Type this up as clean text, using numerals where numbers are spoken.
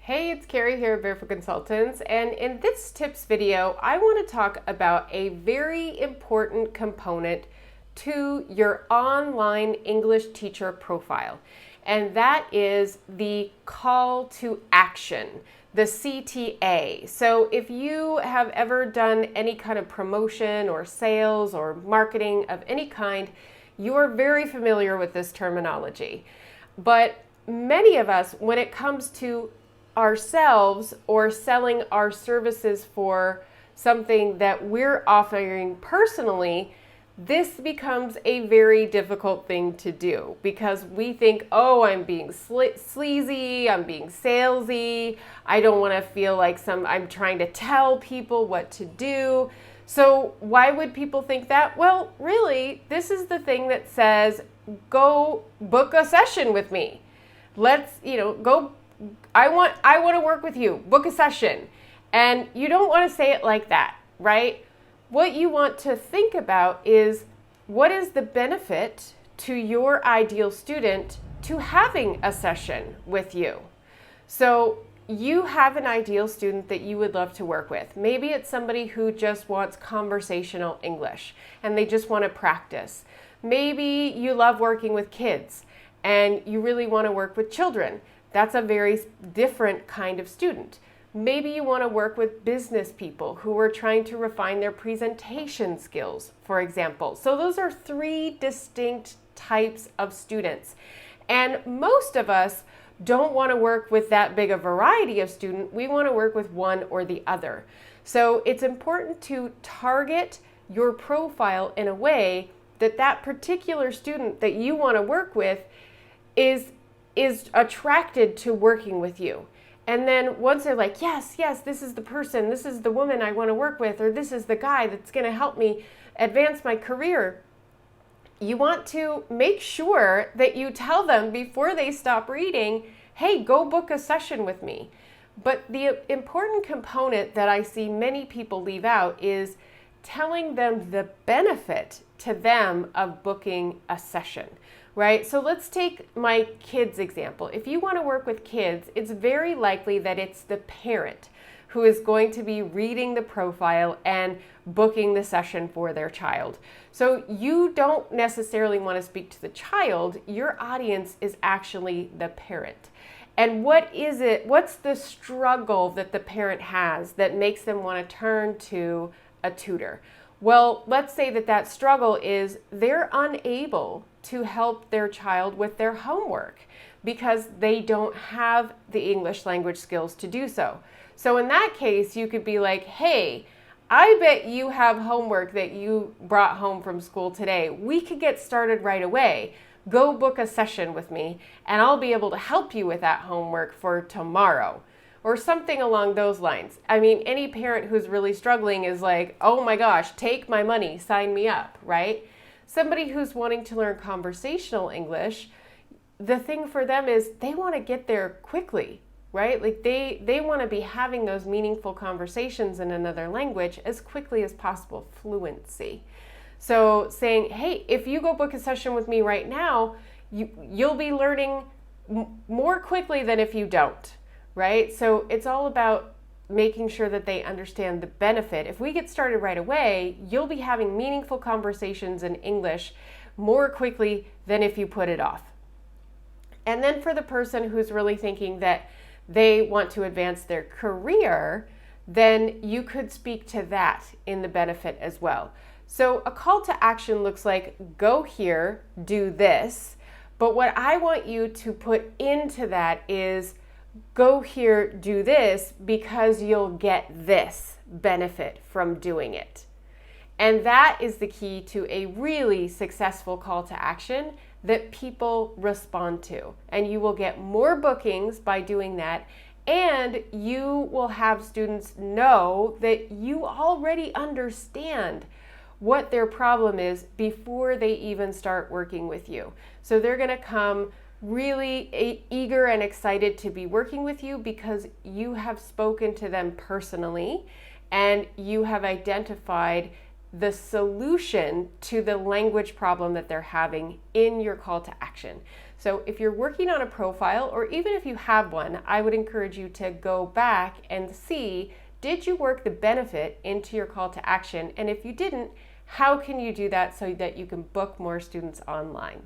Hey, it's Carrie here at Barefoot Consultants, and in this tips video, I want to talk about a very important component to your online English teacher profile, and that is the call to action, the CTA. So if you have ever done any kind of promotion or sales or marketing of any kind, you are very familiar with this terminology. But many of us, when it comes to ourselves or selling our services for something that we're offering personally, this becomes a very difficult thing to do because we think, oh, I'm being sleazy, I'm being salesy, I don't want to feel like I'm trying to tell people what to do. So why would people think that? Well, really, this is the thing that says, go book a session with me. I want to work with you, book a session. And you don't want to say it like that, right? What you want to think about is, what is the benefit to your ideal student to having a session with you? So you have an ideal student that you would love to work with. Maybe it's somebody who just wants conversational English and they just want to practice. Maybe you love working with kids and you really want to work with children. That's a very different kind of student. Maybe you want to work with business people who are trying to refine their presentation skills, for example. So those are three distinct types of students. And most of us don't want to work with that big a variety of students. We want to work with one or the other. So it's important to target your profile in a way that that particular student that you want to work with is attracted to working with you. And then once they're like, yes, this is the person, this is the woman I want to work with, or this is the guy that's going to help me advance my career, you want to make sure that you tell them before they stop reading, hey, go book a session with me. But the important component that I see many people leave out is telling them the benefit to them of booking a session. Right? So let's take my kids example. If you want to work with kids, it's very likely that it's the parent who is going to be reading the profile and booking the session for their child. So you don't necessarily want to speak to the child. Your audience is actually the parent. And what's the struggle that the parent has that makes them want to turn to a tutor? Well, let's say that struggle is they're unable to help their child with their homework because they don't have the English language skills to do so. So in that case, you could be like, hey, I bet you have homework that you brought home from school today. We could get started right away. Go book a session with me and I'll be able to help you with that homework for tomorrow. Or something along those lines. I mean, any parent who's really struggling is like, oh my gosh, take my money, sign me up, right? Somebody who's wanting to learn conversational English, the thing for them is they want to get there quickly, right? Like they want to be having those meaningful conversations in another language as quickly as possible, fluency. So saying, hey, if you go book a session with me right now, you'll be learning more quickly than if you don't. Right? So it's all about making sure that they understand the benefit. If we get started right away, you'll be having meaningful conversations in English more quickly than if you put it off. And then for the person who's really thinking that they want to advance their career, then you could speak to that in the benefit as well. So a call to action looks like, go here, do this. But what I want you to put into that is, go here, do this, because you'll get this benefit from doing it. And that is the key to a really successful call to action that people respond to. And you will get more bookings by doing that. And you will have students know that you already understand what their problem is before they even start working with you. So they're going to come really eager and excited to be working with you because you have spoken to them personally and you have identified the solution to the language problem that they're having in your call to action. So if you're working on a profile, or even if you have one, I would encourage you to go back and see, did you work the benefit into your call to action? And if you didn't, how can you do that so that you can book more students online?